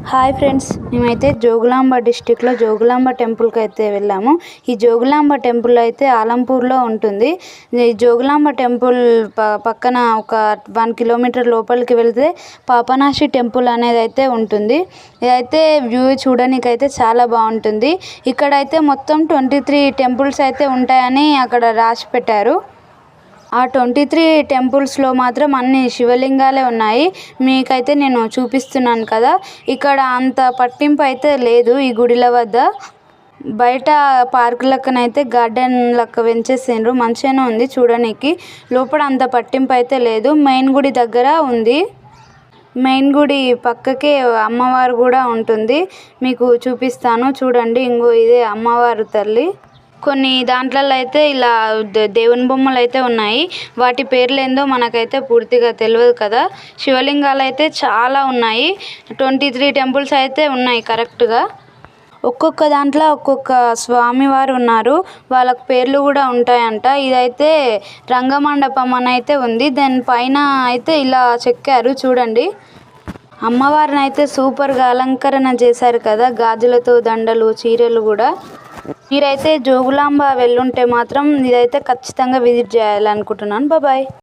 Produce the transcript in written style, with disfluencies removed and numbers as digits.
Hi friends, మేమైతే జోగులాంబ డిస్టిక్లో జోగులాంబ టెంపుల్కి అయితే వెళ్ళాము. ఈ జోగులాంబ టెంపుల్ అయితే ఆలంపూర్లో ఉంటుంది. ఈ జోగులాంబ టెంపుల్ పక్కన ఒక 1 కిలోమీటర్ లోపలికి వెళ్తే పాపనాశి టెంపుల్ అనేది అయితే ఉంటుంది. ఇదైతే వ్యూ చూడడానికి అయితే చాలా బాగుంటుంది. ఇక్కడైతే మొత్తం 23 టెంపుల్స్ అయితే ఉంటాయని అక్కడ రాసి పెట్టారు. ఆ 23 టెంపుల్స్లో మాత్రం అన్ని శివలింగాలే ఉన్నాయి. మీకైతే నేను చూపిస్తున్నాను కదా. ఇక్కడ అంత పట్టింపు అయితే లేదు. ఈ గుడిల వద్ద బయట పార్క్ లెక్కనైతే గార్డెన్ లెక్క పెంచేసిండ్రు. మంచిగానే ఉంది చూడడానికి. లోపల అంత పట్టింపు అయితే లేదు. మెయిన్ గుడి దగ్గర ఉంది. మెయిన్ గుడి పక్కకే అమ్మవారు కూడా ఉంటుంది. మీకు చూపిస్తాను చూడండి. ఇంకో ఇదే అమ్మవారు తల్లి. కొన్ని దాంట్లలో అయితే ఇలా దేవుని బొమ్మలు అయితే ఉన్నాయి. వాటి పేర్లు ఏందో మనకైతే పూర్తిగా తెలియదు కదా. శివలింగాలు అయితే చాలా ఉన్నాయి. 23 టెంపుల్స్ అయితే ఉన్నాయి కరెక్ట్గా. ఒక్కొక్క దాంట్లో ఒక్కొక్క స్వామివారు ఉన్నారు. వాళ్ళకు పేర్లు కూడా ఉంటాయంట. ఇదైతే రంగమండపం అని అయితే ఉంది. దానిపైన అయితే ఇలా చెక్కారు చూడండి. అమ్మవారిని అయితే సూపర్గా అలంకరణ చేశారు కదా. గాజులతో దండలు, చీరలు కూడా. మీరైతే జోగులాంబ వెళ్ళుంటే మాత్రం ఇదైతే ఖచ్చితంగా విజిట్ చేయాలనుకుంటున్నాను. బాయ్.